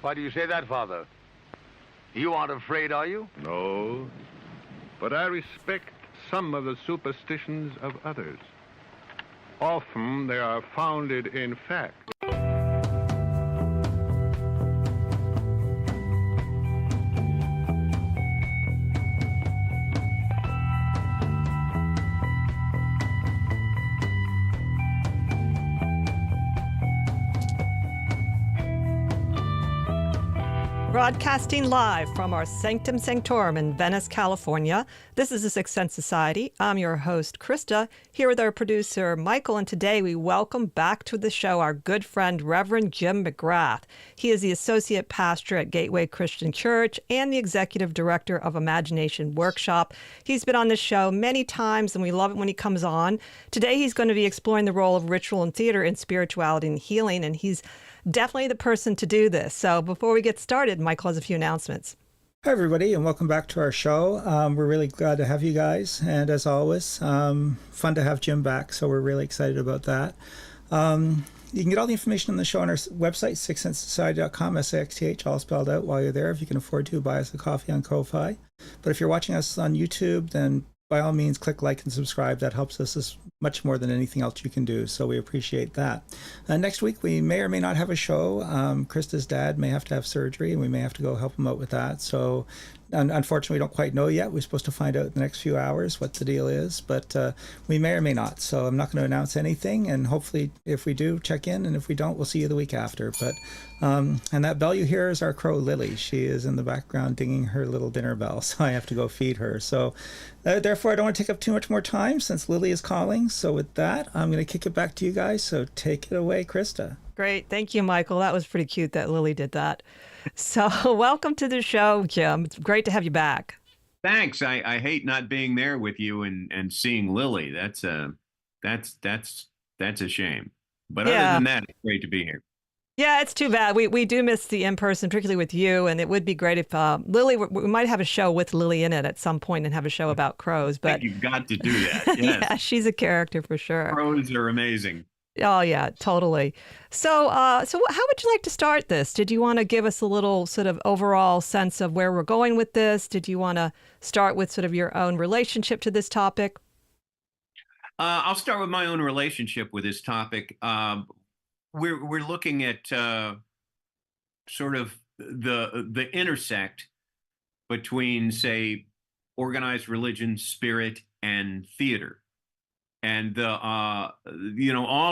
Why do you say that, Father? You aren't afraid, are you? No, but I respect some of the superstitions of others. Often they are founded in fact. Broadcasting live from our Sanctum Sanctorum in Venice, California. This is the Sixth Sense Society. I'm your host, Krista, here with our producer, Michael, and today we welcome back to the show our good friend, Reverend Jim McGrath. He is the Associate Pastor at Gateway Christian Church and the Executive Director of Imagination Workshop. He's been on this show many times, and we love it when he comes on. Today he's going to be exploring the role of ritual and theater in spirituality and healing, and he's definitely the person to do this. So before we get started, Michael has a few announcements. Hi, everybody, and welcome back to our show. We're really glad to have you guys. And as always, fun to have Jim back. So we're really excited about that. You can get all the information on the show on our website, sixthsensesociety.com, SAXTH, all spelled out while you're there. If you can afford to, buy us a coffee on Ko-Fi. But if you're watching us on YouTube, then by all means, click like and subscribe. That helps us as much more than anything else you can do, so we appreciate that. Next week, we may or may not have a show. Krista's dad may have to have surgery, and we may have to go help him out with that. So unfortunately, we don't quite know yet. We're supposed to find out in the next few hours what the deal is, but we may or may not. So I'm not going to announce anything, and hopefully, if we do, check in, and if we don't, we'll see you the week after. But and that bell you hear is our crow, Lily. She is in the background dinging her little dinner bell, so I have to go feed her. So therefore, I don't want to take up too much more time since Lily is calling. So with that, I'm going to kick it back to you guys. So take it away, Krista. Great. Thank you, Michael. That was pretty cute that Lily did that. So welcome to the show, Jim. It's great to have you back. Thanks. I hate not being there with you and seeing Lily. That's a shame. But other than that, it's great to be here. Yeah, it's too bad. We do miss the in-person, particularly with you, and it would be great if Lily, we might have a show with Lily in it at some point and have a show about crows. But you've got to do that. Yes. Yeah, she's a character for sure. Crows are amazing. Oh, yeah, totally. So how would you like to start this? Did you want to give us a little sort of overall sense of where we're going with this? Did you want to start with sort of your own relationship to this topic? I'll start with my own relationship with this topic. We're looking at sort of the intersect between, say, organized religion, spirit, and theater. And all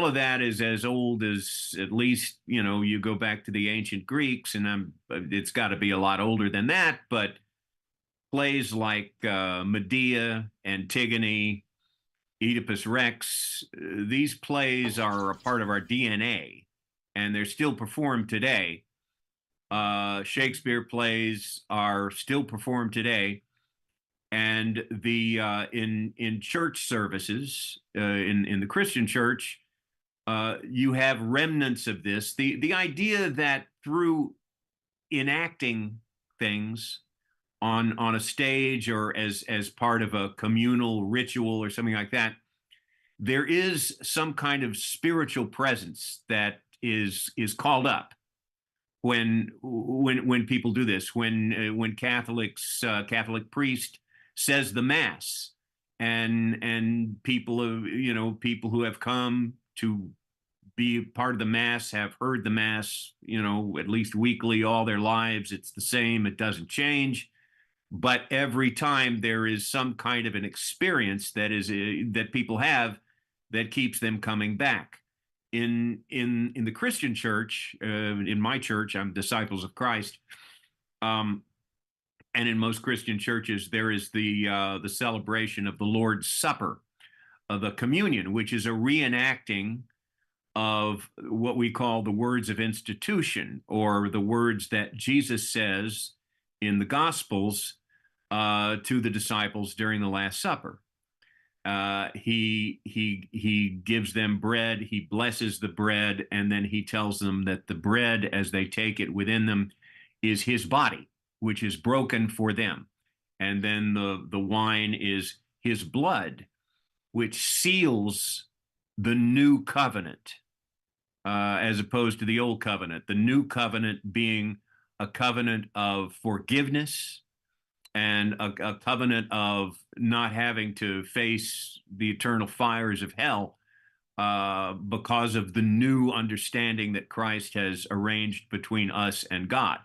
of that is as old as, at least, you go back to the ancient Greeks, and it's got to be a lot older than that. But plays like Medea, Antigone, Oedipus Rex, these plays are a part of our DNA, and they're still performed today. Shakespeare plays are still performed today. And the in church services, in the Christian church, you have remnants of this. The idea that through enacting things on a stage or as part of a communal ritual or something like that, there is some kind of spiritual presence that is called up when people do this. When Catholic priest says the Mass, and people who have come to be part of the Mass have heard the Mass, at least weekly all their lives. It's the same. It doesn't change. But every time there is some kind of an experience that people have that keeps them coming back. In the Christian church, in my church, I'm Disciples of Christ. And in most Christian churches, there is the celebration of the Lord's Supper, of the communion, which is a reenacting of what we call the words of institution, or the words that Jesus says in the Gospels to the disciples during the Last Supper. He gives them bread, he blesses the bread, and then he tells them that the bread, as they take it within them, is his body, which is broken for them. And then the wine is his blood, which seals the new covenant, as opposed to the old covenant. The new covenant being a covenant of forgiveness, and a covenant of not having to face the eternal fires of hell because of the new understanding that Christ has arranged between us and God.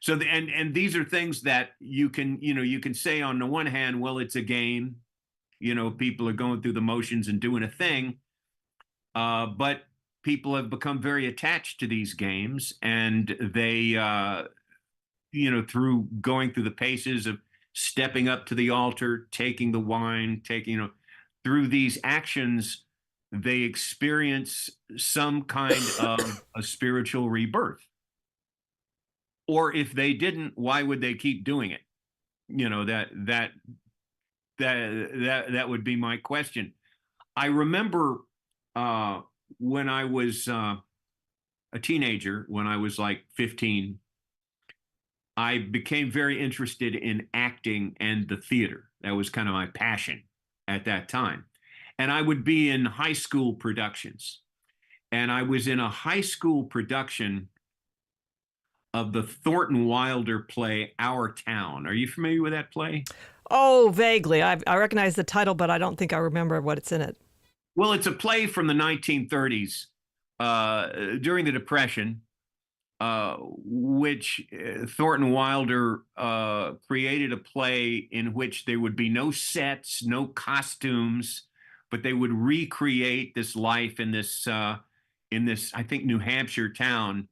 So, and these are things that you can say on the one hand, well, it's a game, people are going through the motions and doing a thing, but people have become very attached to these games, and they, through going through the paces of stepping up to the altar, taking the wine, through these actions, they experience some kind of a spiritual rebirth. Or if they didn't, why would they keep doing it? That would be my question. I remember when I was a teenager, when I was like 15, I became very interested in acting and the theater. That was kind of my passion at that time. And I would be in high school productions. And I was in a high school production of the Thornton Wilder play, Our Town. Are you familiar with that play? Oh, vaguely. I recognize the title, but I don't think I remember what's in it. Well, it's a play from the 1930s during the Depression, which Thornton Wilder created a play in which there would be no sets, no costumes, but they would recreate this life in this, I think, New Hampshire town,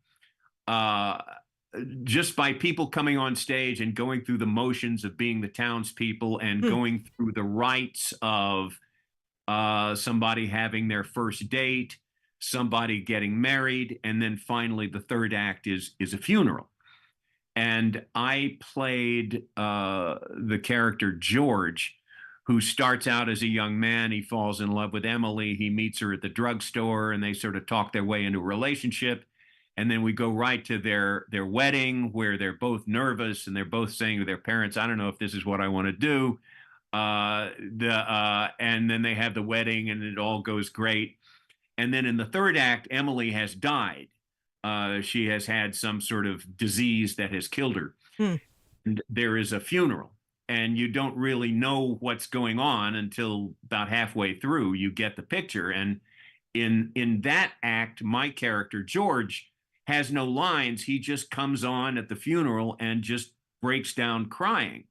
just by people coming on stage and going through the motions of being the townspeople and going through the rites of somebody having their first date, somebody getting married, and then finally the third act is a funeral. And I played the character George, who starts out as a young man. He falls in love with Emily. He meets her at the drugstore, and they sort of talk their way into a relationship. And then we go right to their wedding, where they're both nervous and they're both saying to their parents, I don't know if this is what I want to do. And then they have the wedding and it all goes great. And then in the third act, Emily has died. She has had some sort of disease that has killed her. And there is a funeral. And you don't really know what's going on until about halfway through. You get the picture. And in that act, my character, George, has no lines. He just comes on at the funeral and just breaks down crying.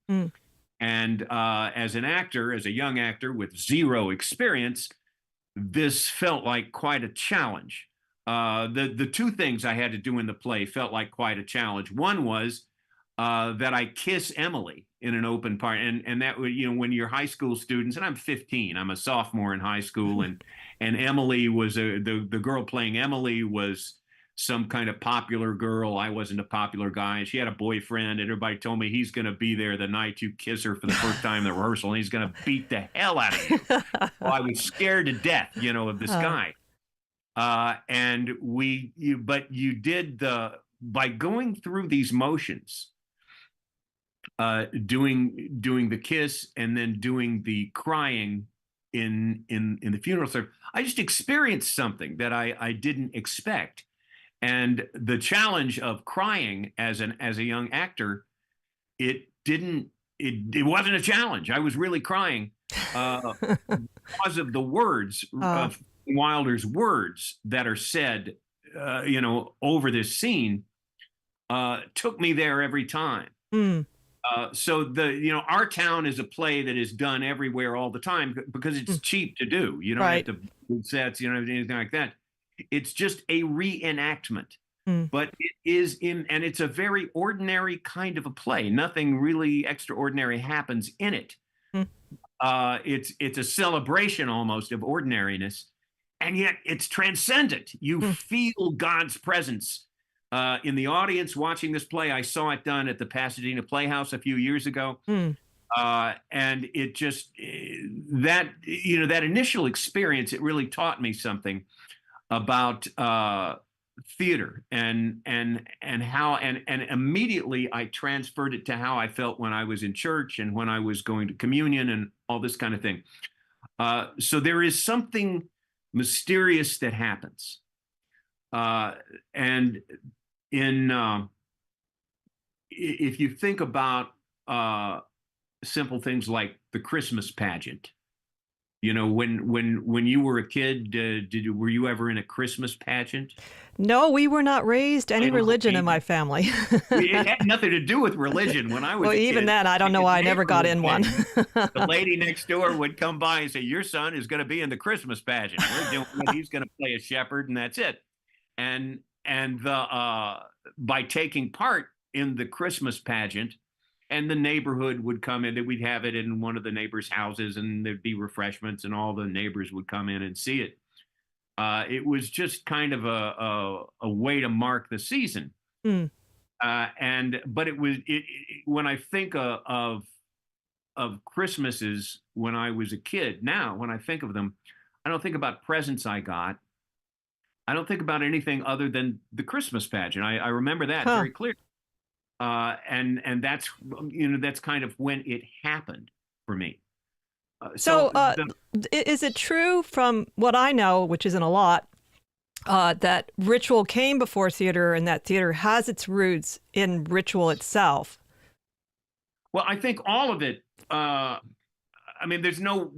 And as a young actor with zero experience, this felt like quite a challenge. The two things I had to do in the play felt like quite a challenge. One was that I kiss Emily in an open part, and that would, when you're high school students, and I'm 15, I'm a sophomore in high school, and Emily was the girl playing Emily was some kind of popular girl. I wasn't a popular guy. She had a boyfriend, and everybody told me he's going to be there the night you kiss her for the first time in the rehearsal, and he's going to beat the hell out of you. Well, I was scared to death, of this guy. And but you did by going through these motions, doing the kiss and then doing the crying in the funeral service, I just experienced something that I didn't expect. And the challenge of crying as a young actor, it wasn't a challenge. I was really crying because of the words of Wilder's words that are said, over this scene, took me there every time. So Our Town is a play that is done everywhere all the time because it's cheap to do. You don't have to do sets, anything like that. It's just a reenactment, but it is and it's a very ordinary kind of a play. Nothing really extraordinary happens in it. It's a celebration almost of ordinariness, and yet it's transcendent. You feel God's presence in the audience watching this play. I saw it done at the Pasadena Playhouse a few years ago. And it just that initial experience, it really taught me something about theater and how and immediately I transferred it to how I felt when I was in church and when I was going to communion and all this kind of thing. So there is something mysterious that happens. And in if you think about simple things like the Christmas pageant, when you were a kid, were you ever in a Christmas pageant? No, we were not raised any religion in my family. It had nothing to do with religion when I was Well, a even kid. then, I don't know why I never got in one. The lady next door would come by and say, "Your son is going to be in the Christmas pageant. We're doing it. He's going to play a shepherd, and that's it." And by taking part in the Christmas pageant, and the neighborhood would come in, that we'd have it in one of the neighbors' houses, and there'd be refreshments, and all the neighbors would come in and see it. It was just kind of a way to mark the season. Mm. But when I think of Christmases when I was a kid, now when I think of them, I don't think about presents I got. I don't think about anything other than the Christmas pageant. I remember that very clearly. And that's kind of when it happened for me. Is it true, from what I know, which isn't a lot, that ritual came before theater, and that theater has its roots in ritual itself? Well, I think all of it. I mean, there's no.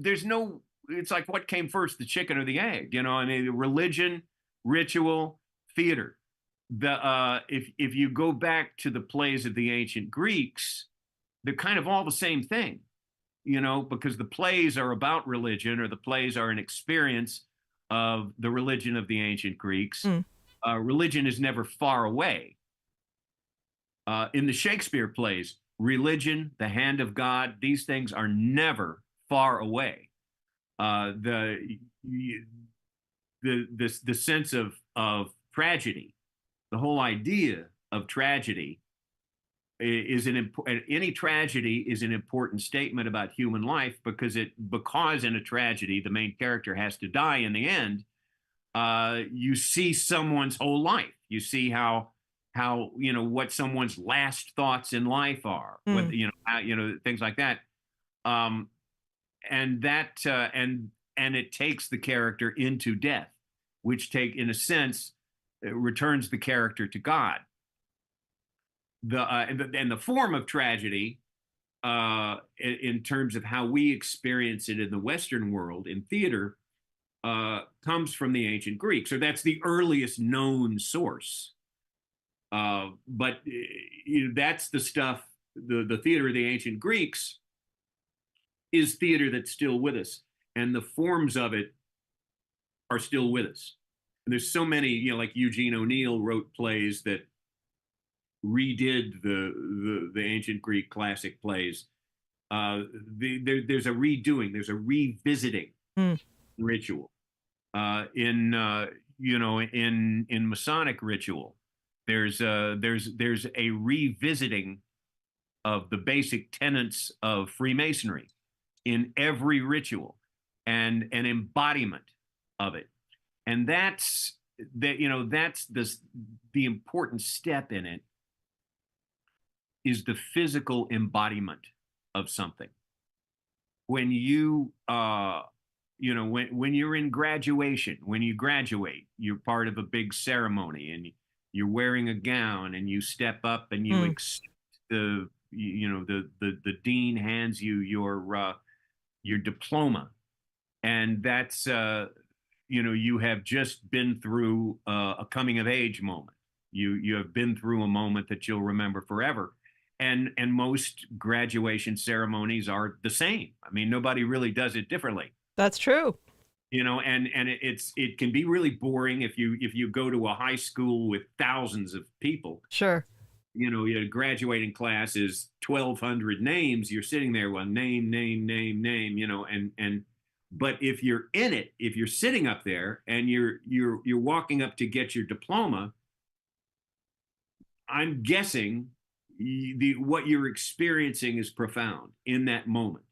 It's like, what came first, the chicken or the egg? I mean, religion, ritual, theater. If you go back to the plays of the ancient Greeks, they're kind of all the same thing. Because the plays are about religion, or the plays are an experience of the religion of the ancient Greeks. Religion is never far away. In the Shakespeare plays, religion, the hand of God, these things are never far away. The sense of tragedy, the whole idea of tragedy, any tragedy is an important statement about human life, because in a tragedy the main character has to die in the end. You see someone's whole life. You see how what someone's last thoughts in life are. What, things like that. And it takes the character into death, which in a sense, returns the character to God. And the form of tragedy, in terms of how we experience it in the Western world in theater, comes from the ancient Greeks. So that's the earliest known source. But that's the stuff. The theater of the ancient Greeks is theater that's still with us, and the forms of it are still with us. And there's so many, like Eugene O'Neill wrote plays that redid the ancient Greek classic plays. There's a redoing, there's a revisiting ritual. In Masonic ritual, there's a revisiting of the basic tenets of Freemasonry in every ritual, and an embodiment of it. And that's the important step in it, is the physical embodiment of something. When you when you're in graduation, when you graduate, you're part of a big ceremony, and you're wearing a gown, and you step up, and you accept the dean hands you your diploma, and that's you have just been through a coming of age moment. You have been through a moment that you'll remember forever. And most graduation ceremonies are the same. I mean, nobody really does it differently. That's true. And it can be really boring if you go to a high school with thousands of people. Sure. Your graduating class is 1,200 names. You're sitting there, well, name, but if you're in it, if you're sitting up there and you're walking up to get your diploma, I'm guessing what you're experiencing is profound in that moment,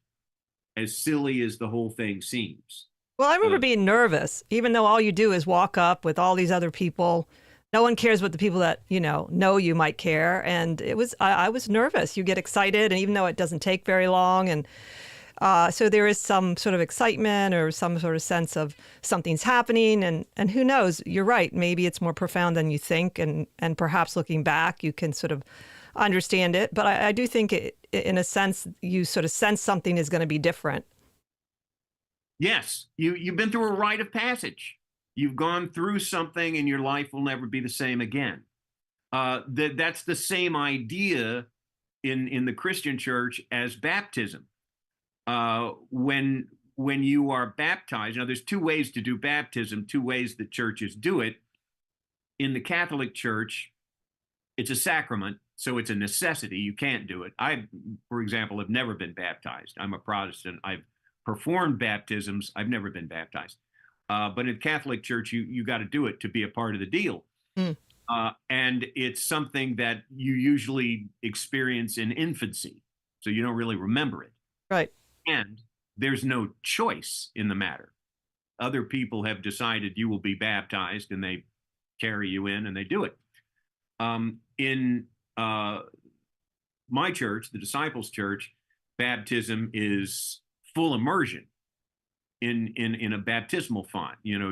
as silly as the whole thing seems. Well, I remember being nervous, even though all you do is walk up with all these other people. No one cares what the people that, know you might care. And I was nervous. You get excited, and even though it doesn't take very long, and so there is some sort of excitement or some sort of sense of something's happening, and who knows, you're right. Maybe it's more profound than you think. And perhaps looking back, you can sort of understand it, but I do think in a sense, you sort of sense something is going to be different. Yes, you've been through a rite of passage. You've gone through something, and your life will never be the same again. That's the same idea in the Christian church as baptism. When you are baptized, now there's two ways to do baptism, two ways that churches do it. In the Catholic Church, it's a sacrament, so it's a necessity. You can't do it. I, for example, have never been baptized. I'm a Protestant. I've performed baptisms. I've never been baptized. But in Catholic Church, you got to do it to be a part of the deal. Mm. And it's something that you usually experience in infancy, so you don't really remember it. Right. And there's no choice in the matter. Other people have decided you will be baptized, and they carry you in, and they do it. In my church, the Disciples Church, baptism is full immersion in a baptismal font. You know,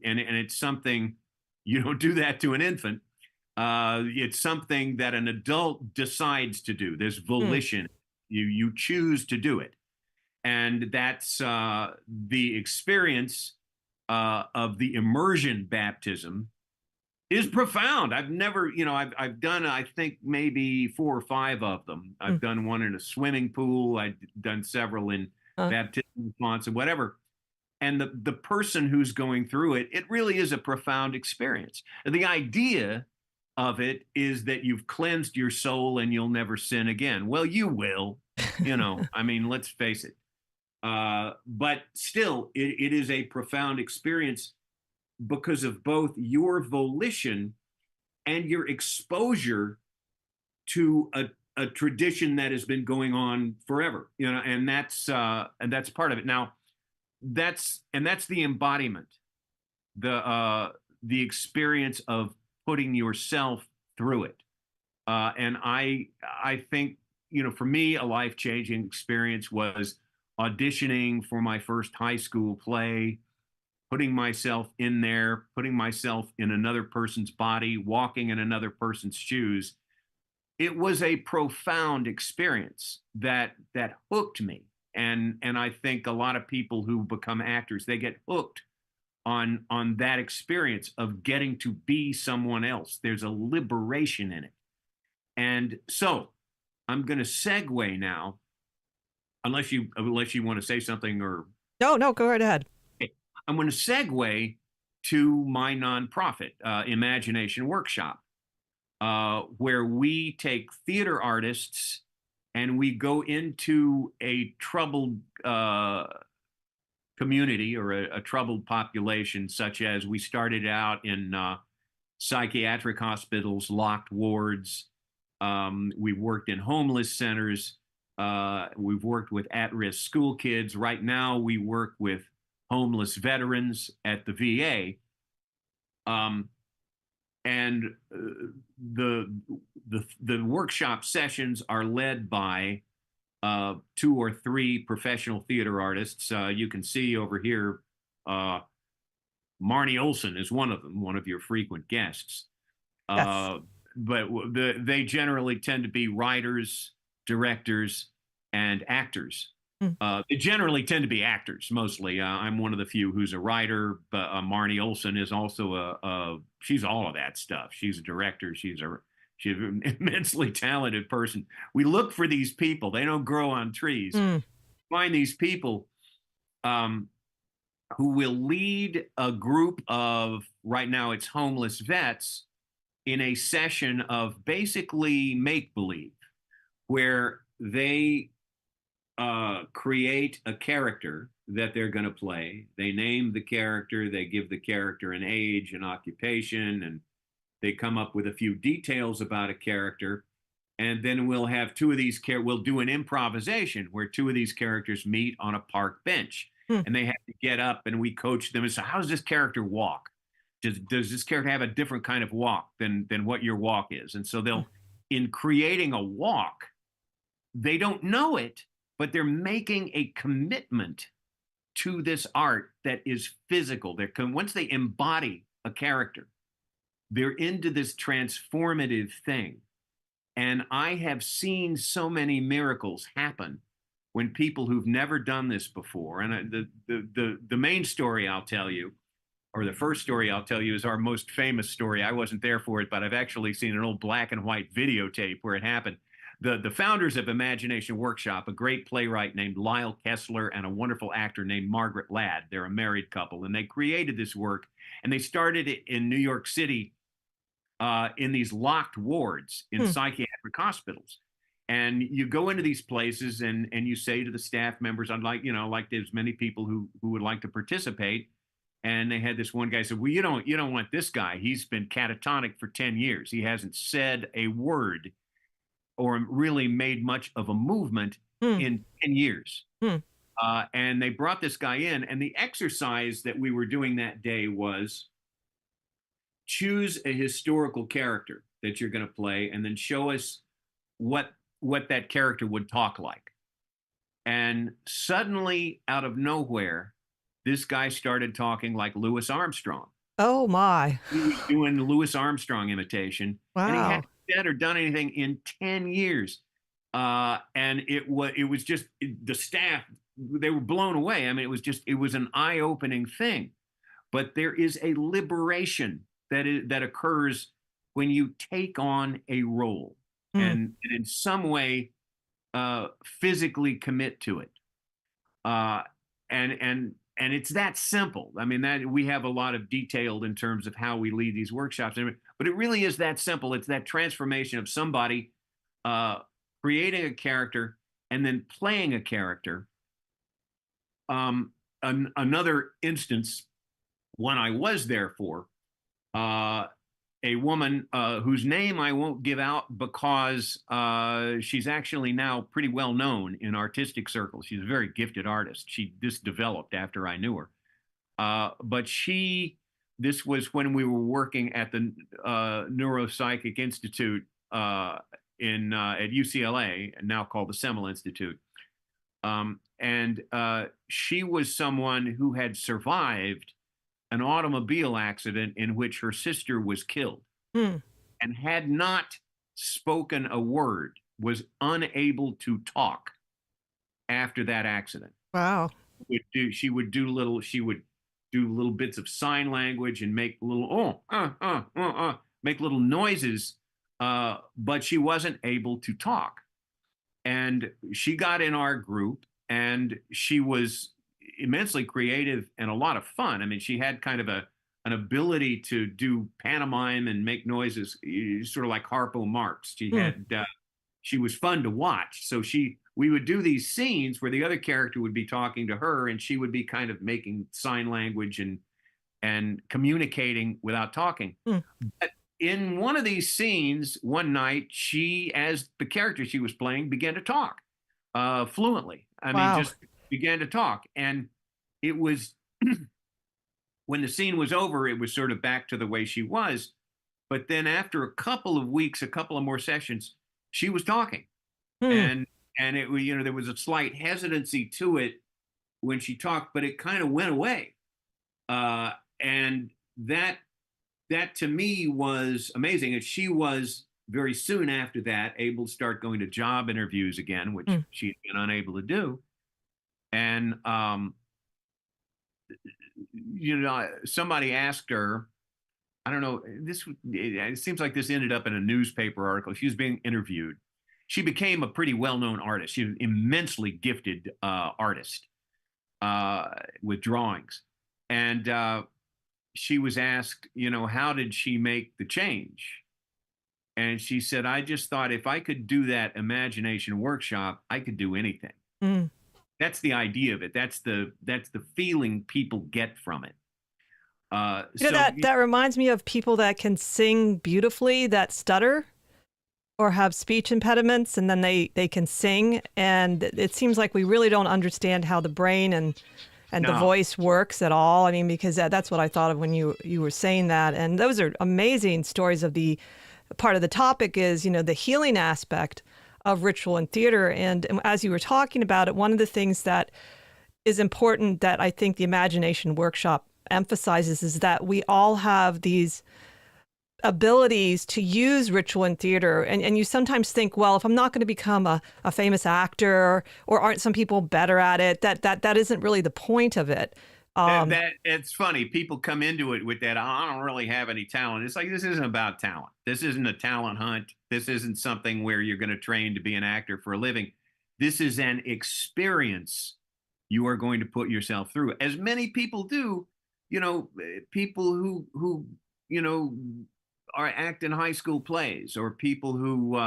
and it's something, you don't do that to an infant. It's something that an adult decides to do. There's volition. You choose to do it. And that's the experience of the immersion baptism is profound. I've never, I've done, I think maybe 4 or 5 of them. I've done one in a swimming pool. I've done several in baptismal fonts and whatever. And the person who's going through it, it really is a profound experience. And the idea of it is that you've cleansed your soul and you'll never sin again. Well, you will, I mean, let's face it. But still, it is a profound experience because of both your volition and your exposure to a tradition that has been going on forever, and that's part of it. Now, that's the embodiment, the experience of putting yourself through it. And I think, for me, a life-changing experience was auditioning for my first high school play, putting myself in there, putting myself in another person's body, walking in another person's shoes. It was a profound experience that hooked me. And I think a lot of people who become actors, they get hooked on that experience of getting to be someone else. There's a liberation in it. And so I'm going to segue now, unless you want to say something or... No, go right ahead. I'm going to segue to my nonprofit, Imagination Workshop, where we take theater artists and we go into a troubled community or a troubled population, such as we started out in psychiatric hospitals, locked wards. We've worked in homeless centers. We've worked with at-risk school kids. Right now, we work with homeless veterans at the VA. And the workshop sessions are led by 2 or 3 professional theater artists. You can see over here, Marnie Olson is one of them, one of your frequent guests. Yes. But they generally tend to be writers, directors, and actors. They generally tend to be actors, mostly. I'm one of the few who's a writer, but Marnie Olson is also she's all of that stuff. She's a director. She's an immensely talented person. We look for these people. They don't grow on trees. Find these people who will lead a group of, right now it's homeless vets, in a session of basically make-believe, where they create a character that they're going to play. They name the character, they give the character an age, an occupation, and they come up with a few details about a character. And then we'll have 2 of these we'll do an improvisation where 2 of these characters meet on a park bench, and they have to get up, and we coach them and say, how does this character walk? Does this character have a different kind of walk than what your walk is? And so they'll, in creating a walk, they don't know it, but they're making a commitment to this art that is physical. Once they embody a character, they're into this transformative thing. And I have seen so many miracles happen when people who've never done this before. And the main story I'll tell you, or the first story I'll tell you, is our most famous story. I wasn't there for it, but I've actually seen an old black and white videotape where it happened. The founders of Imagination Workshop, a great playwright named Lyle Kessler and a wonderful actor named Margaret Ladd, they're a married couple, and they created this work, and they started it in New York City in these locked wards in psychiatric hospitals. And you go into these places and you say to the staff members, I'd like, like there's many people who would like to participate. And they had this one guy said, well, you don't want this guy. He's been catatonic for 10 years. He hasn't said a word or really made much of a movement in 10 years. And they brought this guy in, and the exercise that we were doing that day was choose a historical character that you're going to play and then show us what that character would talk like. And suddenly, out of nowhere, this guy started talking like Louis Armstrong. Oh, my. He was doing Louis Armstrong imitation. Wow. And he hadn't said or done anything in 10 years. And it was just the staff, they were blown away. I mean, it was an eye-opening thing. But there is a liberation that occurs when you take on a role and in some way physically commit to it. And it's that simple. I mean, that we have a lot of detailed in terms of how we lead these workshops, but it really is that simple. It's that transformation of somebody creating a character and then playing a character. Another instance, one I was there for, a woman whose name I won't give out because she's actually now pretty well known in artistic circles. She's a very gifted artist. This developed after I knew her. But this was when we were working at the Neuropsychic Institute at UCLA, now called the Semel Institute. And she was someone who had survived an automobile accident in which her sister was killed and had not spoken a word, was unable to talk after that accident. Wow. She would do little bits of sign language and make little make little noises, but she wasn't able to talk. And she got in our group, and she was immensely creative and a lot of fun. I mean, she had kind of an ability to do pantomime and make noises, sort of like Harpo Marx. She was fun to watch. So we would do these scenes where the other character would be talking to her, and she would be kind of making sign language and communicating without talking. But in one of these scenes, one night, she, as the character she was playing, began to talk fluently. I mean, just began to talk. And it was, when the scene was over, it was sort of back to the way she was. But then after a couple of weeks, a couple of more sessions, she was talking. And it, there was a slight hesitancy to it when she talked, but it kind of went away. And that to me was amazing. And she was very soon after that able to start going to job interviews again, which she'd been unable to do. And, somebody asked her, I don't know, it seems like this ended up in a newspaper article. She was being interviewed. She became a pretty well-known artist. She was an immensely gifted artist with drawings. And she was asked, how did she make the change? And she said, I just thought if I could do that imagination workshop, I could do anything. That's the idea of it. That's the feeling people get from it. That reminds me of people that can sing beautifully, that stutter or have speech impediments, and then they can sing. And it seems like we really don't understand how the brain and the voice works at all. I mean, because that's what I thought of when you were saying that. And those are amazing stories. Of the part of the topic is, the healing aspect of ritual and theater. And as you were talking about it, one of the things that is important that I think the Imagination Workshop emphasizes is that we all have these abilities to use ritual in theater. And you sometimes think, well, if I'm not going to become a famous actor, or aren't some people better at it, that isn't really the point of it. That it's funny. People come into it with that, I don't really have any talent. It's like, this isn't about talent. This isn't a talent hunt. This isn't something where you're going to train to be an actor for a living. This is an experience you are going to put yourself through, as many people do. People who are act in high school plays, or people who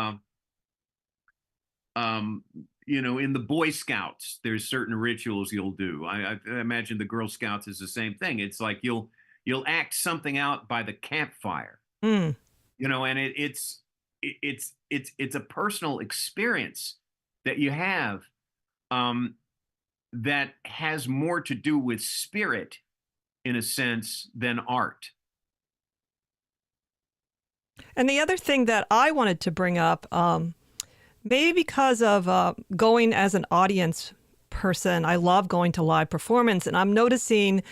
in the Boy Scouts, there's certain rituals you'll do. I imagine the Girl Scouts is the same thing. It's like you'll act something out by the campfire, Mm. And it's a personal experience that you have, that has more to do with spirit, in a sense, than art. And the other thing that I wanted to bring up, maybe because of going as an audience person, I love going to live performance, and I'm noticing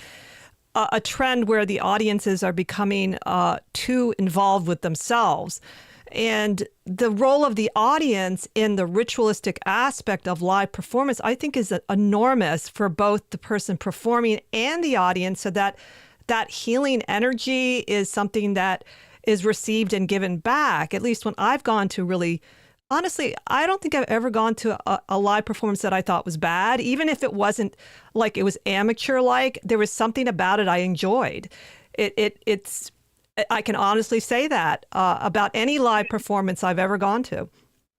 a trend where the audiences are becoming too involved with themselves. And the role of the audience in the ritualistic aspect of live performance, I think, is enormous for both the person performing and the audience, so that healing energy is something that is received and given back. At least when I've gone to, really, honestly, I don't think I've ever gone to a live performance that I thought was bad. Even if it wasn't like, it was amateur-like, there was something about it I enjoyed. I can honestly say that about any live performance I've ever gone to.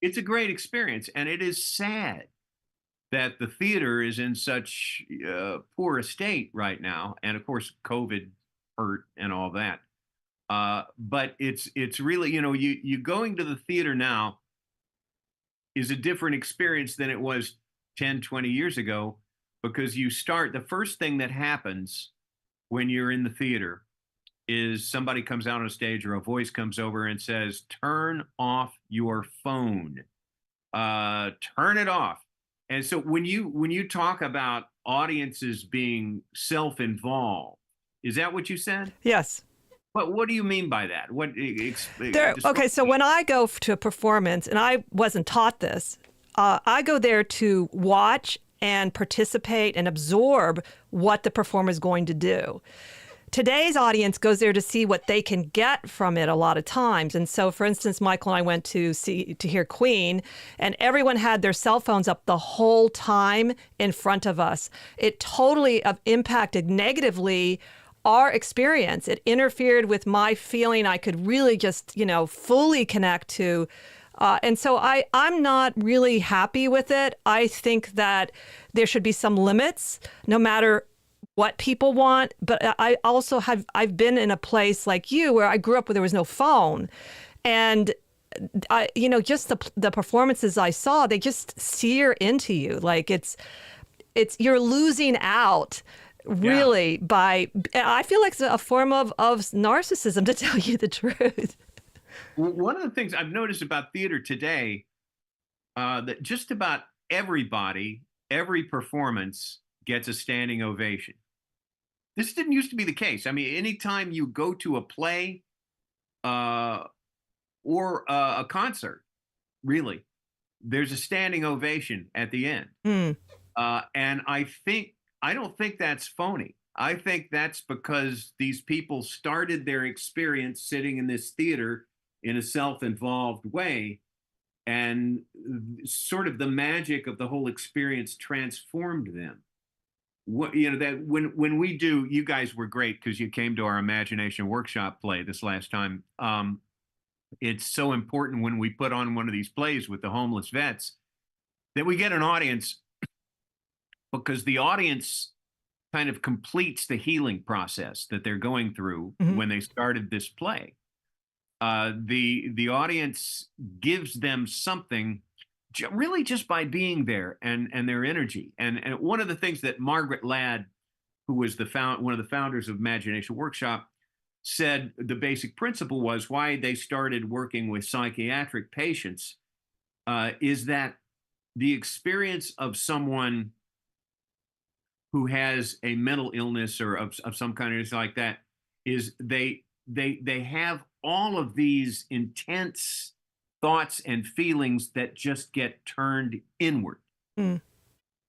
It's a great experience, and it is sad that the theater is in such poor a state right now, and of course COVID hurt and all that. But it's really, you going to the theater now is a different experience than it was 10, 20 years ago, because the first thing that happens when you're in the theater is somebody comes out on a stage, or a voice comes over and says, turn off your phone, turn it off. And so when you talk about audiences being self-involved, is that what you said? Yes. But what do you mean by that? Okay, so when I go to a performance, and I wasn't taught this, I go there to watch and participate and absorb what the performer is going to do. Today's audience goes there to see what they can get from it a lot of times. And so, for instance, Michael and I went to hear Queen, and everyone had their cell phones up the whole time in front of us. It totally impacted negatively our experience. It interfered with my feeling I could really just, fully connect to. And so I'm not really happy with it. I think that there should be some limits, no matter what people want. But I also I've been in a place like you, where I grew up where there was no phone. And just the performances I saw, they just sear into you. Like you're losing out, really, I feel like it's a form of narcissism, to tell you the truth. One of the things I've noticed about theater today, that just about everybody, every performance gets a standing ovation. This didn't used to be the case. I mean, anytime you go to a play or a concert, really, there's a standing ovation at the end. And I don't think that's phony. I think that's because these people started their experience sitting in this theater in a self-involved way, and sort of the magic of the whole experience transformed them. That when we do, you guys were great because you came to our imagination workshop play this last time. It's so important when we put on one of these plays with the homeless vets that we get an audience, because the audience kind of completes the healing process that they're going through when they started this play. The audience gives them something really just by being there and their energy. And one of the things that Margaret Ladd, who was one of the founders of Imagination Workshop, said the basic principle was why they started working with psychiatric patients, is that the experience of someone who has a mental illness or of some kind of like that is they have all of these intense thoughts and feelings that just get turned inward. Mm.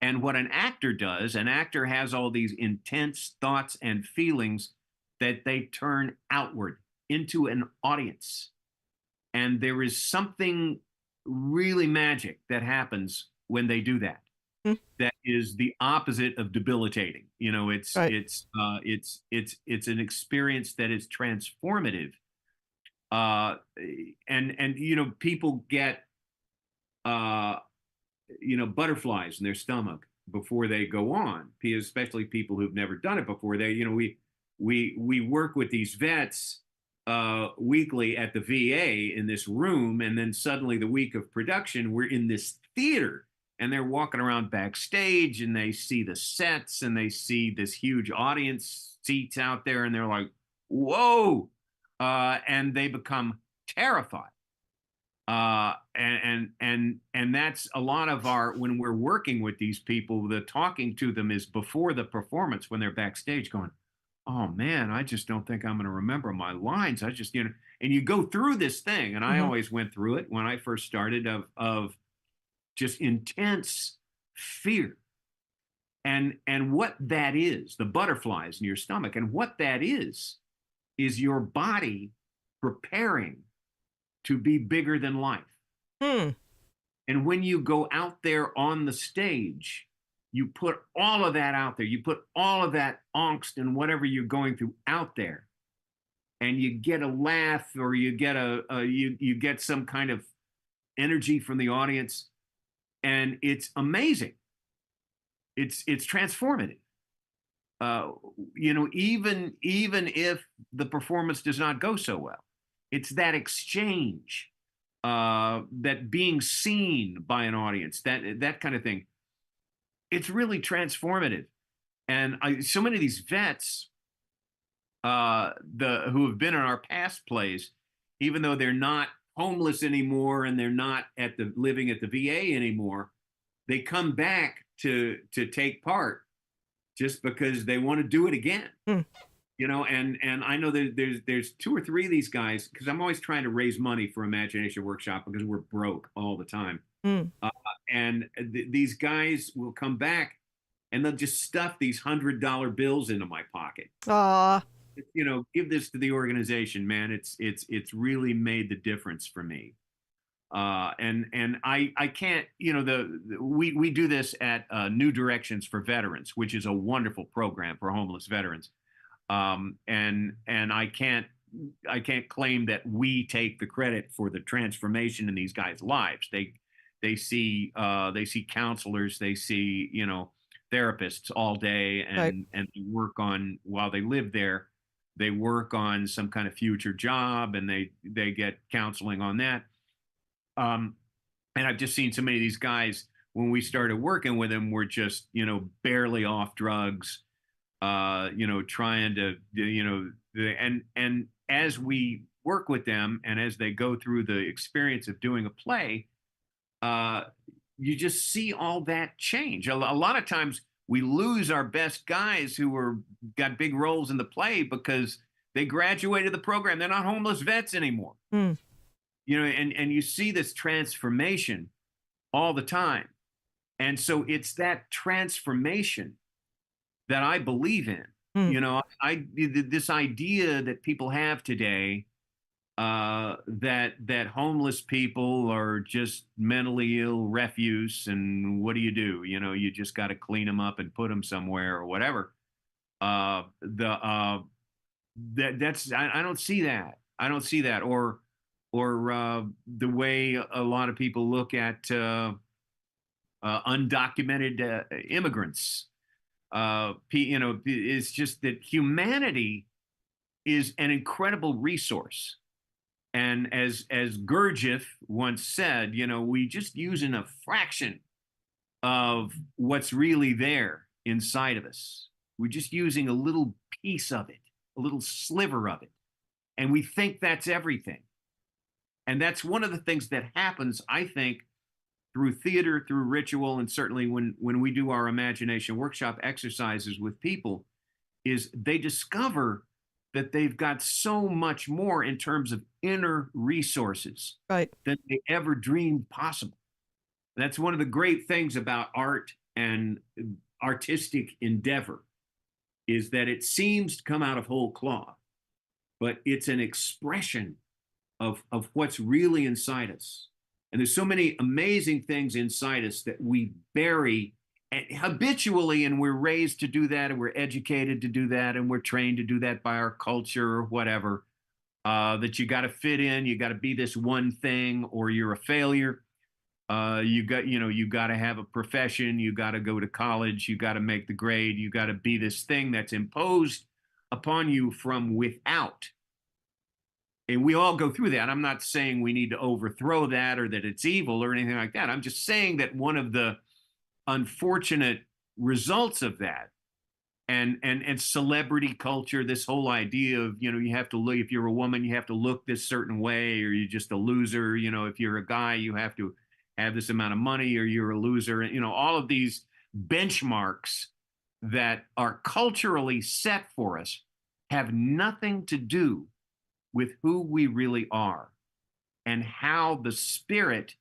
And what an actor does, an actor has all these intense thoughts and feelings that they turn outward into an audience. And there is something really magic that happens when they do that. Mm. That is the opposite of debilitating. You know, it's Right. it's an experience that is transformative. And you know, people get you know, butterflies in their stomach before they go on, especially people who've never done it before. They, you know, we work with these vets weekly at the VA in this room, and then suddenly the week of production, we're in this theater, and they're walking around backstage, and they see the sets, and they see this huge audience seats out there, and they're like, "Whoa!" And they become terrified. And that's a lot of our, when we're working with these people, the talking to them is before the performance, when they're backstage going, "Oh man, I just don't think I'm going to remember my lines. I just, you know," and you go through this thing. And I always went through it when I first started, of just intense fear. And what that is, the butterflies in your stomach, and what that is your body preparing to be bigger than life. Mm. And when you go out there on the stage, you put all of that out there. You put all of that angst and whatever you're going through out there, and you get a laugh, or you get you get some kind of energy from the audience, and it's amazing. It's transformative. You know, even if the performance does not go so well, it's that exchange, that being seen by an audience, that kind of thing. It's really transformative. And so many of these vets, who have been in our past plays, even though they're not homeless anymore and they're not living at the VA anymore, they come back to take part just because they want to do it again. Mm. You know, and I know that there's 2 or 3 of these guys, because I'm always trying to raise money for Imagination Workshop because we're broke all the time. Mm. And these guys will come back, and they'll just stuff these $100 bills into my pocket. Aw. You know, give this to the organization, man. It's really made the difference for me. And I can't, you know, we do this at New Directions for Veterans, which is a wonderful program for homeless veterans. And I can't claim that we take the credit for the transformation in these guys' lives. They see counselors, they see, you know, therapists all day, and they work on, while they live there, they work on some kind of future job, and they get counseling on that. And I've just seen so many of these guys, when we started working with them, were just, you know, barely off drugs, you know, trying to, you know, and as we work with them, and as they go through the experience of doing a play, you just see all that change. A lot of times we lose our best guys who got big roles in the play because they graduated the program. They're not homeless vets anymore. Mm. You know, and you see this transformation all the time. And so it's that transformation that I believe in. Mm. You know, this idea that people have today, that homeless people are just mentally ill refuse, and what do? You know, you just got to clean them up and put them somewhere or whatever. I don't see that. I don't see that. Or the way a lot of people look at undocumented immigrants. You know, it's just that humanity is an incredible resource. And as Gurdjieff once said, you know, we just using a fraction of what's really there inside of us. We're just using a little piece of it, a little sliver of it. And we think that's everything. And that's one of the things that happens, I think, through theater, through ritual, and certainly when we do our imagination workshop exercises with people, is they discover that they've got so much more in terms of inner resources Right. than they ever dreamed possible. That's one of the great things about art and artistic endeavor, is that it seems to come out of whole cloth, but it's an expression of what's really inside us. And there's so many amazing things inside us that we bury habitually, and we're raised to do that, and we're educated to do that, and we're trained to do that by our culture or whatever. That you got to fit in, you got to be this one thing, or you're a failure. You got to have a profession, you got to go to college, you got to make the grade, you got to be this thing that's imposed upon you from without. And we all go through that. I'm not saying we need to overthrow that or that it's evil or anything like that. I'm just saying that one of the unfortunate results of that, and celebrity culture, this whole idea of, you have to look, if you're a woman, you have to look this certain way, or you're just a loser. If you're a guy, you have to have this amount of money, or you're a loser. All of these benchmarks that are culturally set for us have nothing to do with who we really are and how the Spirit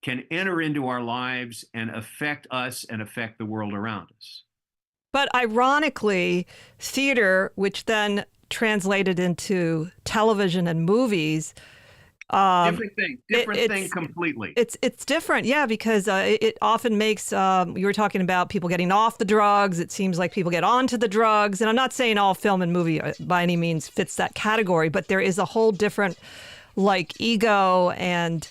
can enter into our lives and affect us and affect the world around us. But ironically, theater, which then translated into television and movies, different thing completely. It's different, yeah, because it often makes, you were talking about people getting off the drugs. It seems like people get onto the drugs. And I'm not saying all film and movie by any means fits that category, but there is a whole different ego and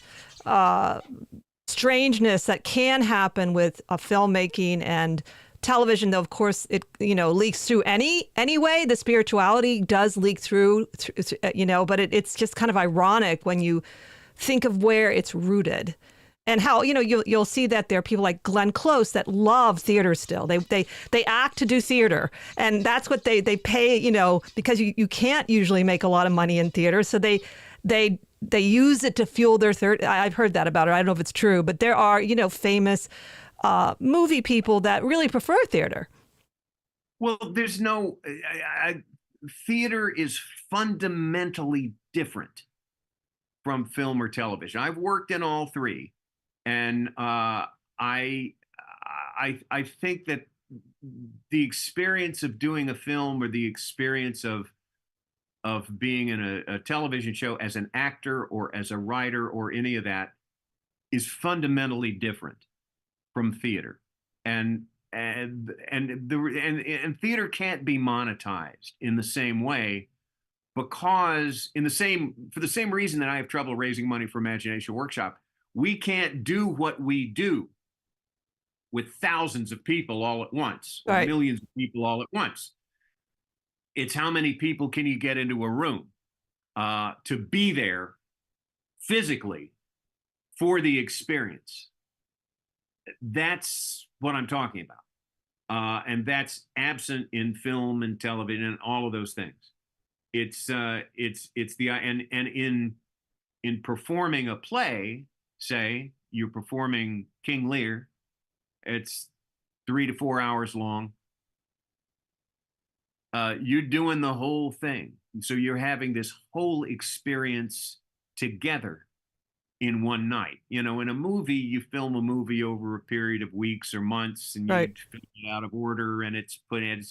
strangeness that can happen with filmmaking and television, though, of course, it leaks through anyway. The spirituality does leak through, but it's just kind of ironic when you think of where it's rooted, and how you'll see that there are people like Glenn Close that love theater still. They act to do theater, and that's what they pay. Because you can't usually make a lot of money in theater, so they use it to fuel their third. I've heard that about it. I don't know if it's true, but there are famous movie people that really prefer theater. Well, there's no theater is fundamentally different from film or television. I've worked in all three, and I think that the experience of doing a film or the experience of being in a television show as an actor or as a writer or any of that is fundamentally different from theater, and theater can't be monetized in the same way, because for the same reason that I have trouble raising money for Imagination Workshop, we can't do what we do with thousands of people all at once, or right, millions of people all at once. It's how many people can you get into a room to be there physically for the experience. That's what I'm talking about. And that's absent in film and television and all of those things. It's the, and in performing a play, say you're performing King Lear, it's 3 to 4 hours long. You're doing the whole thing. So you're having this whole experience together in one night. In a movie, you film a movie over a period of weeks or months, and right, you film it out of order, and it's put in,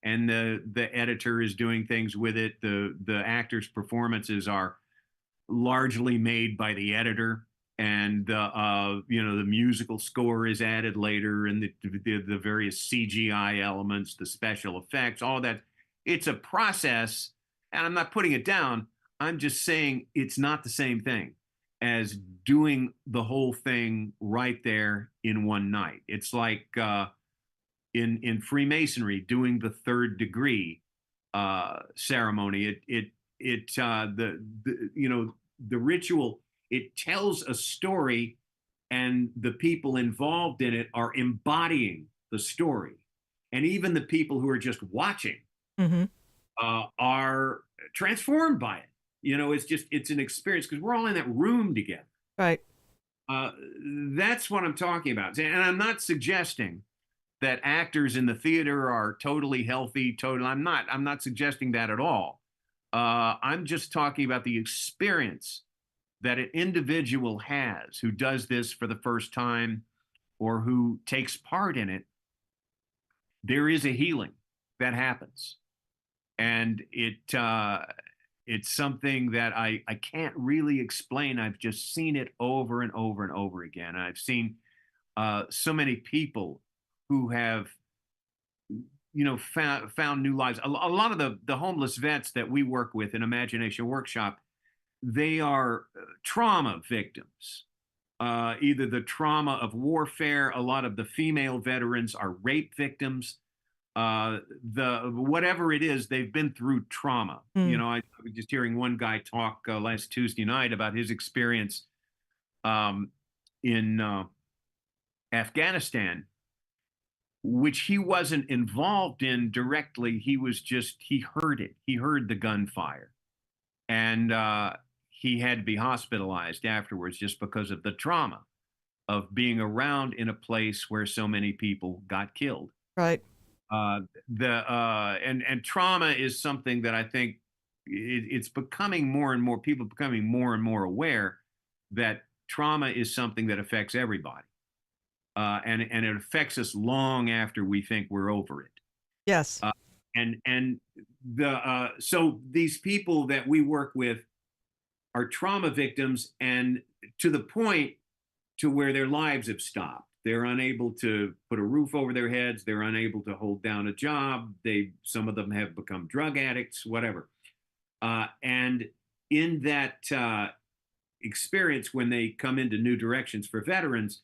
and the editor is doing things with it. The actors' performances are largely made by the editor, and the musical score is added later, and the various CGI elements, the special effects, all that. It's a process, and I'm not putting it down. I'm just saying it's not the same thing as doing the whole thing right there in one night. It's like in Freemasonry, doing the third degree ceremony. The ritual, it tells a story, and the people involved in it are embodying the story, and even the people who are just watching mm-hmm, are transformed by it. It's an experience, because we're all in that room together. right. That's what I'm talking about. And I'm not suggesting that actors in the theater are totally healthy. I'm not suggesting that at all. I'm just talking about the experience that an individual has who does this for the first time or who takes part in it. There is a healing that happens, and it's something that I can't really explain. I've just seen it over and over and over again. I've seen so many people who have found new lives. A lot of the homeless vets that we work with in Imagination Workshop, they are trauma victims. Either the trauma of warfare. A lot of the female veterans are rape victims. The whatever it is, they've been through trauma. Mm. I was just hearing one guy talk last Tuesday night about his experience in Afghanistan, which he wasn't involved in directly. He heard it. He heard the gunfire, and he had to be hospitalized afterwards just because of the trauma of being around in a place where so many people got killed. Right. And trauma is something that I think it's becoming more and more, people becoming more and more aware that trauma is something that affects everybody. And it affects us long after we think we're over it. Yes. So these people that we work with are trauma victims, and to the point to where their lives have stopped. They're unable to put a roof over their heads. They're unable to hold down a job. Some of them have become drug addicts, whatever. And in that experience, when they come into New Directions for Veterans,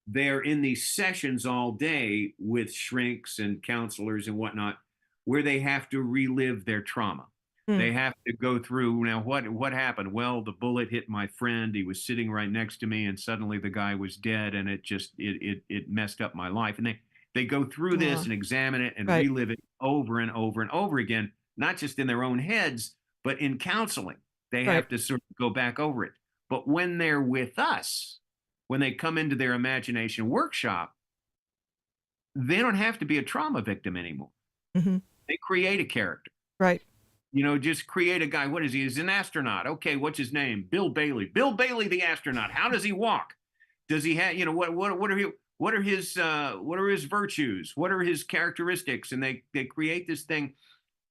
they're in these sessions all day with shrinks and counselors and whatnot, where they have to relive their trauma. They have to go through, now what happened? Well, the bullet hit my friend. He was sitting right next to me, and suddenly the guy was dead, and it messed up my life. And they go through this and examine it and relive it over and over and over again, not just in their own heads, but in counseling. They have to sort of go back over it. But when they're with us, when they come into their Imagination Workshop, they don't have to be a trauma victim anymore. Mm-hmm. They create a character. Right. Just create a guy. What is he? He's an astronaut. Okay, what's his name? Bill Bailey. Bill Bailey, the astronaut. How does he walk? Does he have? What are his virtues? What are his characteristics? And they create this thing,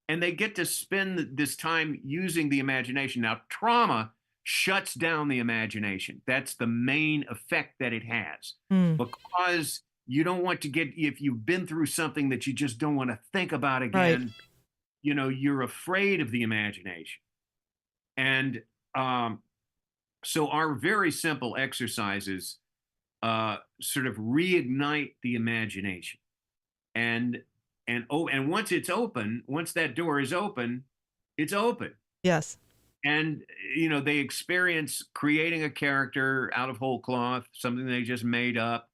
and they get to spend this time using the imagination. Now, trauma shuts down the imagination. That's the main effect that it has, because you don't want to if you've been through something that you just don't want to think about again. Right. You're afraid of the imagination. And so our very simple exercises sort of reignite the imagination. And once it's open, once that door is open, it's open. Yes. And, they experience creating a character out of whole cloth, something they just made up.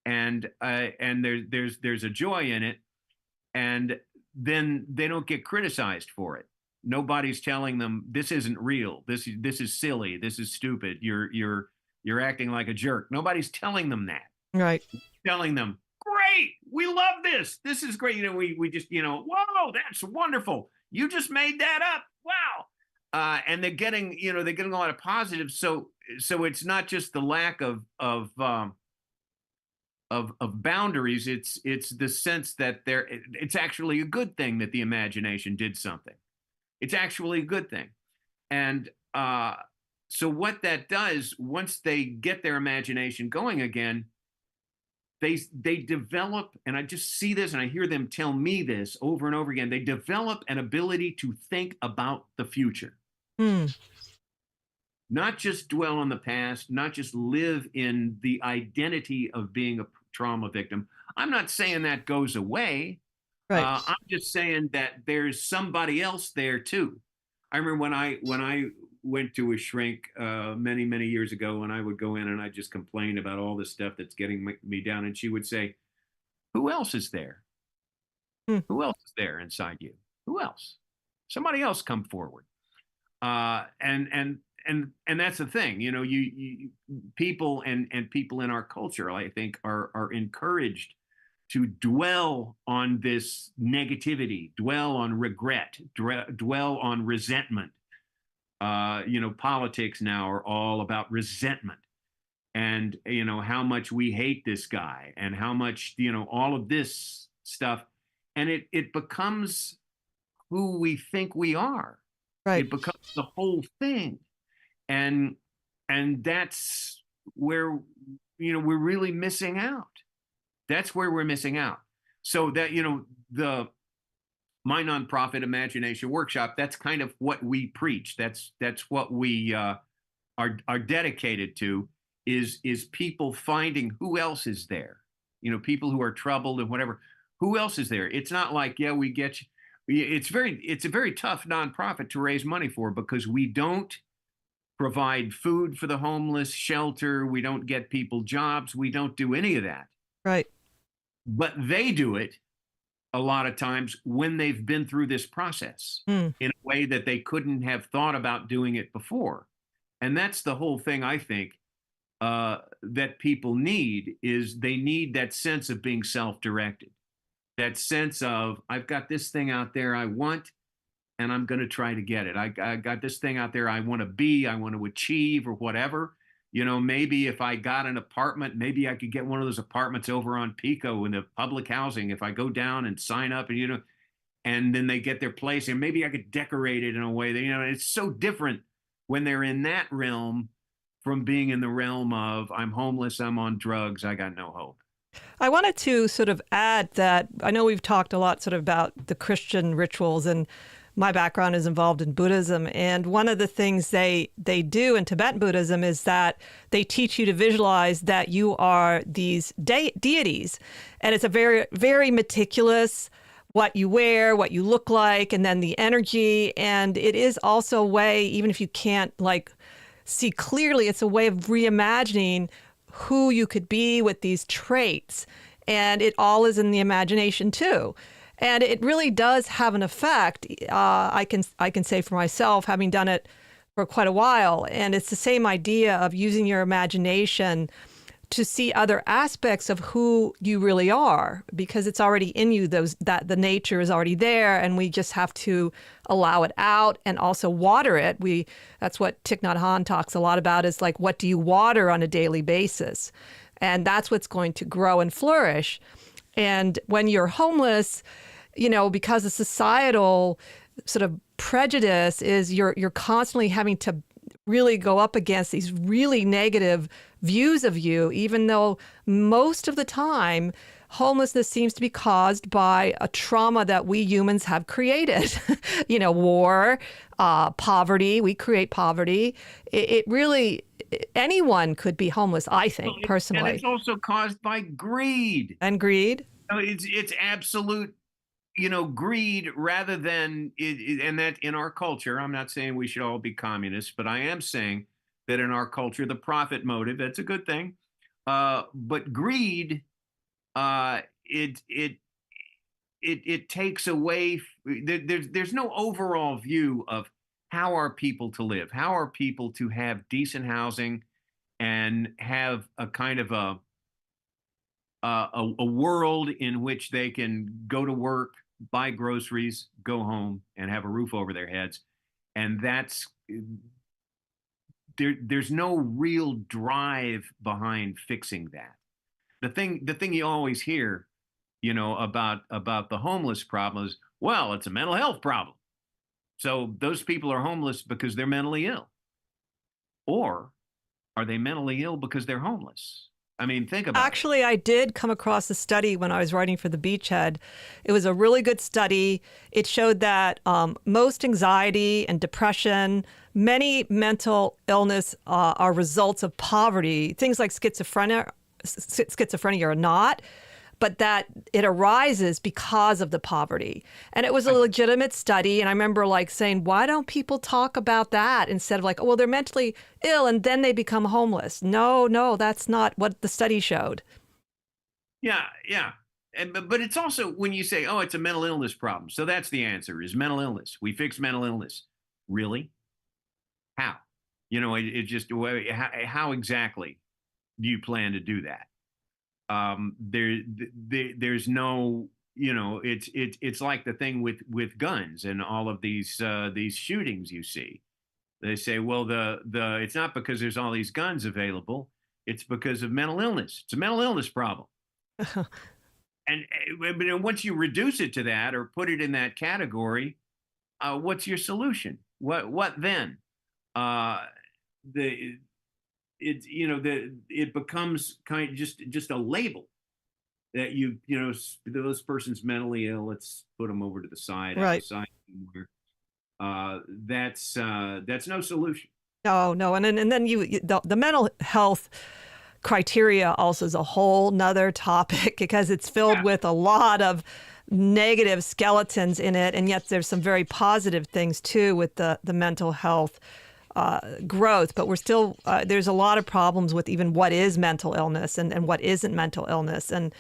And there's a joy in it. And then they don't get criticized for it. Nobody's telling them this isn't real. This is silly. This is stupid. You're acting like a jerk. Nobody's telling them that. Right. Telling them, great, we love this. This is great. We just, whoa, that's wonderful. You just made that up. Wow. And they're getting a lot of positives. So it's not just the lack of boundaries. It's the sense that it's actually a good thing that the imagination did something. It's actually a good thing. And so what that does, once they get their imagination going again, they develop, and I just see this and I hear them tell me this over and over again, they develop an ability to think about the future. Not just dwell on the past, not just live in the identity of being a trauma victim. I'm not saying that goes away. Right. I'm just saying that there's somebody else there too. I remember when I went to a shrink many, many years ago, and I would go in and I just complain about all this stuff that's getting me down. And she would say, who else is there? Who else is there inside you? Who else? Somebody else come forward. And that's the thing, you people and people in our culture, I think, are encouraged to dwell on this negativity, dwell on regret, dwell on resentment. Politics now are all about resentment, and how much we hate this guy, and how much all of this stuff, and it becomes who we think we are. Right. It becomes the whole thing, and that's where we're really missing out. That's where we're missing out. So that my nonprofit Imagination Workshop, that's kind of what we preach. That's what we are dedicated to, is people finding who else is there. People who are troubled and whatever. Who else is there? It's not like, yeah, we get you. It's a very tough nonprofit to raise money for, because we don't provide food for the homeless, shelter. We don't get people jobs. We don't do any of that. Right. But they do it a lot of times when they've been through this process in a way that they couldn't have thought about doing it before. And that's the whole thing, I think, that people need, is they need that sense of being self-directed. That sense of, I've got this thing out there I want, and I'm going to try to get it. I got this thing out there I want to be, I want to achieve, or whatever. Maybe if I got an apartment, maybe I could get one of those apartments over on Pico in the public housing. If I go down and sign up, and then they get their place, and maybe I could decorate it in a way that, it's so different when they're in that realm from being in the realm of, I'm homeless, I'm on drugs, I got no hope. I wanted to sort of add that I know we've talked a lot sort of about the Christian rituals, and my background is involved in Buddhism. And one of the things they do in Tibetan Buddhism is that they teach you to visualize that you are these deities. And it's a very, very meticulous, what you wear, what you look like, and then the energy. And it is also a way, even if you can't see clearly, it's a way of reimagining who you could be with these traits. And it all is in the imagination too. And it really does have an effect. I can say for myself, having done it for quite a while, and it's the same idea of using your imagination to see other aspects of who you really are, because it's already in you. That the nature is already there, and we just have to allow it out and also water it. That's what Thich Nhat Hanh talks a lot about, is like, what do you water on a daily basis? And that's what's going to grow and flourish. And when you're homeless, because the societal sort of prejudice is you're constantly having to really go up against these really negative views of you, even though most of the time homelessness seems to be caused by a trauma that we humans have created. War, poverty, we create poverty. It really, anyone could be homeless, I think, personally. And it's also caused by greed. And greed? It's absolute, greed, rather than, and that in our culture, I'm not saying we should all be communists, but I am saying that in our culture, the profit motive, that's a good thing. But greed, it takes away, there's no overall view of how are people to live, how are people to have decent housing and have a kind of a world in which they can go to work, buy groceries, go home, and have a roof over their heads. And that's, there's no real drive behind fixing that. The thing you always hear, about the homeless problem is, well, it's a mental health problem. So those people are homeless because they're mentally ill. Or are they mentally ill because they're homeless? I mean, think about it. Actually, I did come across a study when I was writing for The Beachhead. It was a really good study. It showed that most anxiety and depression, many mental illness are results of poverty. Things like schizophrenia are not, but that it arises because of the poverty. And it was a legitimate study. And I remember saying, why don't people talk about that instead of oh, well, they're mentally ill and then they become homeless. No, that's not what the study showed. Yeah. But it's also when you say, oh, it's a mental illness problem. So that's the answer, is mental illness. We fix mental illness. Really? How? It just, how exactly do you plan to do that? there's no, it's like the thing with guns and all of these shootings you see. They say, well, it's not because there's all these guns available, it's because of mental illness. It's a mental illness problem. And once you reduce it to that or put it in that category, what's your solution? What then? It becomes kind of just a label that those person's mentally ill. Let's put them over to the side, Right. outside somewhere. That's no solution. No, no, and then the mental health criteria also is a whole nother topic because it's filled with a lot of negative skeletons in it, and yet there's some very positive things too with the mental health growth. But we're still there's a lot of problems with even what is mental illness and what isn't mental illness, and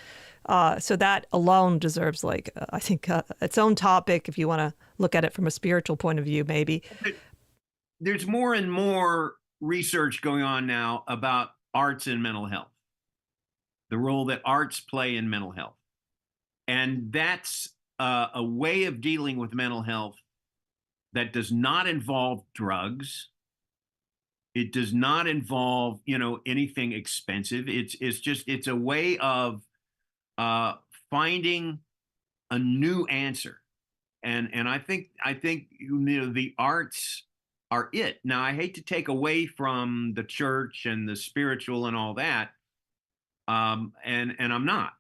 so that alone deserves I think its own topic if you want to look at it from a spiritual point of view, maybe. There's more and more research going on now about arts and mental health, the role that arts play in mental health. And that's a way of dealing with mental health that does not involve drugs. It does not involve, anything expensive. It's a way of finding a new answer. And I think the arts are it. Now, I hate to take away from the church and the spiritual and all that. And I'm not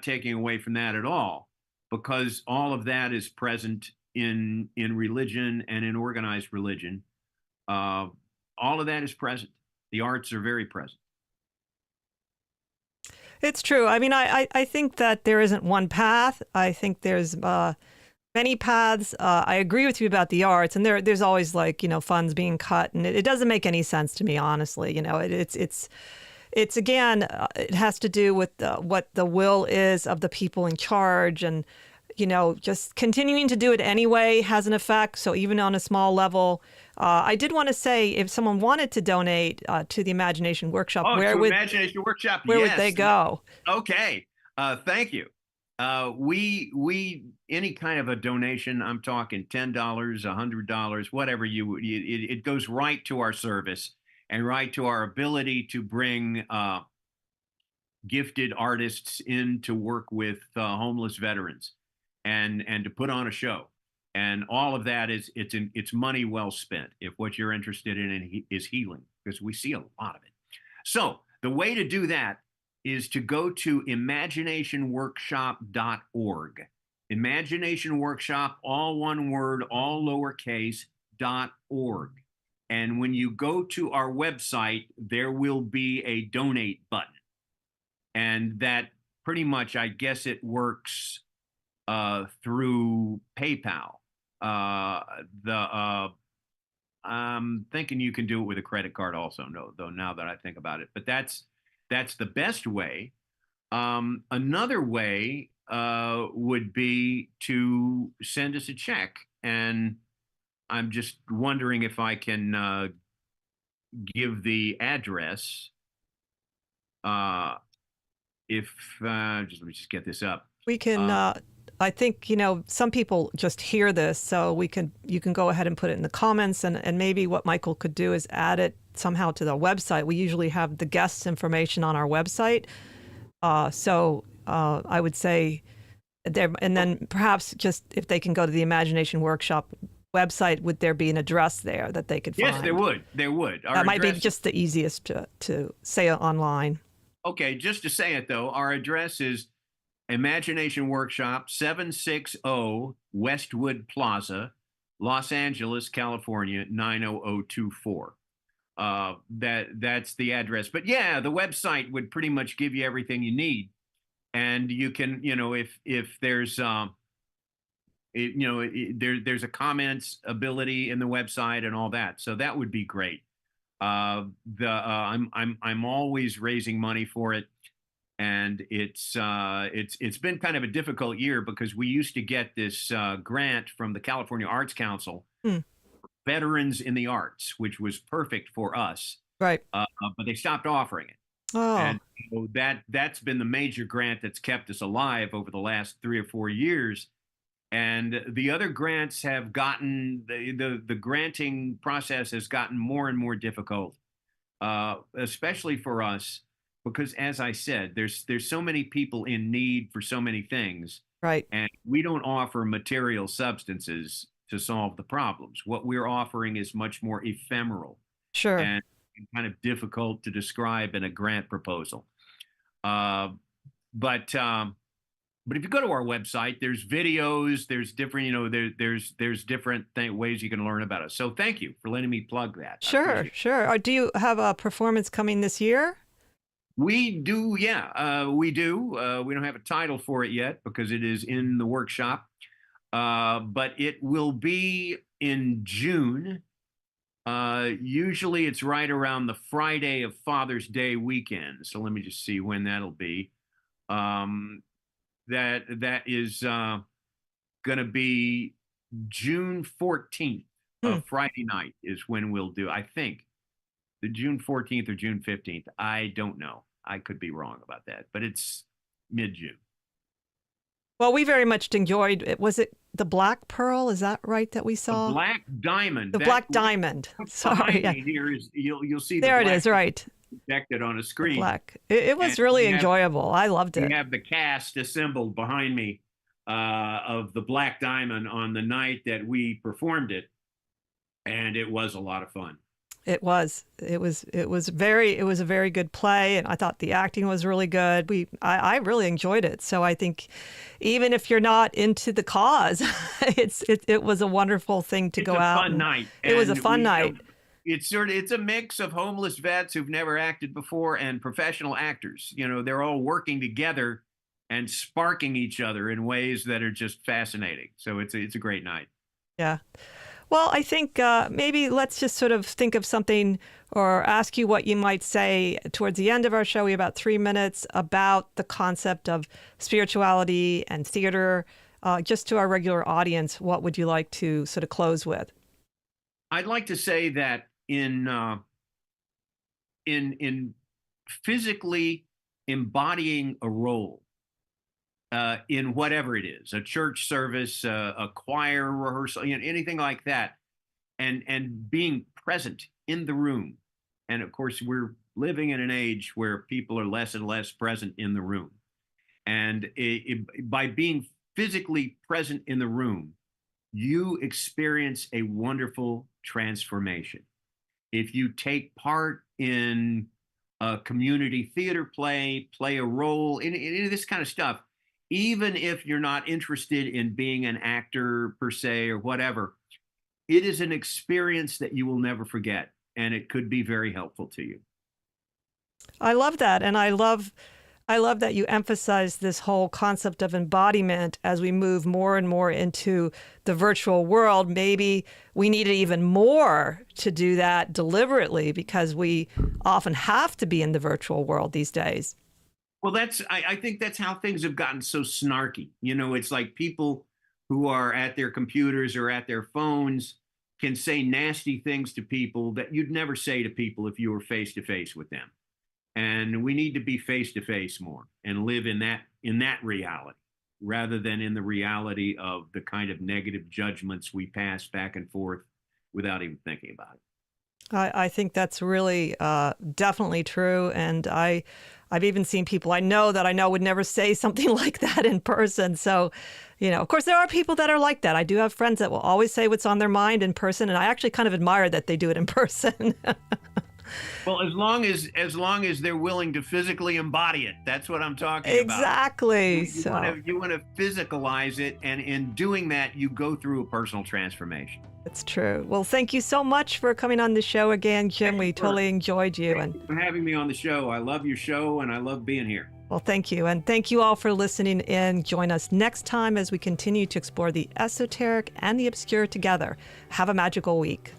taking away from that at all, because all of that is present in religion and in organized religion. All of that is present. The arts are very present. It's true. I mean, I think that there isn't one path. I think there's many paths. I agree with you about the arts, and there's always funds being cut, and it doesn't make any sense to me, honestly. It's again, it has to do with what the will is of the people in charge, and just continuing to do it anyway has an effect. So even on a small level, I did want to say, if someone wanted to donate to the Imagination Workshop, where would they go? Okay, thank you. We any kind of a donation, I'm talking $10, $100, whatever it goes right to our service and right to our ability to bring gifted artists in to work with homeless veterans and to put on a show. And all of that it's money well spent if what you're interested in is healing, because we see a lot of it. So the way to do that is to go to imaginationworkshop.org. Imagination Workshop, all one word, all lowercase, .org. And when you go to our website, there will be a donate button. And that pretty much, I guess it works through PayPal. I'm thinking you can do it with a credit card also, though, now that I think about it. But that's the best way. Another way would be to send us a check. And I'm just wondering if I can give the address. Let me just get this up. We can. I think some people just hear this, so you can go ahead and put it in the comments, and maybe what Michael could do is add it somehow to the website. We usually have the guests' information on our website, so I would say there, and then perhaps just if they can go to the Imagination Workshop website, would there be an address there that they could find? Yes, there would. That might be just the easiest to say it online. Okay, just to say it though, our address is Imagination Workshop, 760 Westwood Plaza, Los Angeles, California, 90024. That's the address. But yeah, the website would pretty much give you everything you need. And you can, if there's there's a comments ability in the website and all that. So that would be great. I'm always raising money for it. And it's been kind of a difficult year because we used to get this grant from the California Arts Council, Veterans in the Arts, which was perfect for us. Right. But they stopped offering it. Oh, And that's been the major grant that's kept us alive over the last 3 or 4 years. And the other grants have gotten the granting process has gotten more and more difficult, especially for us, because as I said, there's so many people in need for so many things, right. and we don't offer material substances to solve the problems. What we're offering is much more ephemeral Sure. and kind of difficult to describe in a grant proposal. Uh, but if you go to our website, there's videos, there's different, there's different ways you can learn about us. So thank you for letting me plug that. I Sure, appreciate it. sure. Do you have a performance coming this year? We do, yeah, we do. We don't have a title for it yet because it is in the workshop, but it will be in June. Usually it's right around the Friday of Father's Day weekend. So let me just see when that'll be. That is going to be June 14th, Hmm. Friday night is when we'll do, I think, the June 14th or June 15th. I don't know. I could be wrong about that, but it's mid-June. Well, we very much enjoyed it. Was it the Black Pearl? Is that right that we The saw? Black Diamond. The Black Diamond. Sorry. Behind Yeah. me here is you'll see There the it black is, right. projected on a The screen. Black. It was And really we have- enjoyable. I loved We it. have the cast assembled behind me of the Black Diamond on the night that we performed it, and it was a lot of fun. It was a very good play, and I thought the acting was really good. I really enjoyed it. So I think even if you're not into the cause, it was a wonderful thing to go out. It's a fun night. It was a And fun night. It's a mix of homeless vets who've never acted before and professional actors. They're all working together and sparking each other in ways that are just fascinating. So it's a great night. Yeah. Well, I think maybe let's just sort of think of something or ask you what you might say towards the end of our show. We have about 3 minutes about the concept of spirituality and theater. Just to our regular audience, what would you like to sort of close with? I'd like to say that in physically embodying a role in whatever it is, a church service, a choir rehearsal, anything like that, and being present in the room. And of course, we're living in an age where people are less and less present in the room. And by being physically present in the room, you experience a wonderful transformation. If you take part in a community theater play a role in this kind of stuff, even if you're not interested in being an actor per se or whatever, it is an experience that you will never forget, and it could be very helpful to you. I love that, and I love that you emphasize this whole concept of embodiment as we move more and more into the virtual world. Maybe we need even more to do that deliberately because we often have to be in the virtual world these days. Well, I think that's how things have gotten so snarky. It's like people who are at their computers or at their phones can say nasty things to people that you'd never say to people if you were face to face with them. And we need to be face to face more and live in that reality rather than in the reality of the kind of negative judgments we pass back and forth without even thinking about it. I think that's really definitely true. And I've even seen people I know would never say something like that in person. So, of course, there are people that are like that. I do have friends that will always say what's on their mind in person. And I actually kind of admire that they do it in person. Well, as long as they're willing to physically embody it, that's what I'm talking about. Exactly. You want to physicalize it, and in doing that, you go through a personal transformation. It's true. Well, thank you so much for coming on the show again, Jim. We totally enjoyed you. Thank you for having me on the show. I love your show, and I love being here. Well, thank you. And thank you all for listening in. Join us next time as we continue to explore the esoteric and the obscure together. Have a magical week.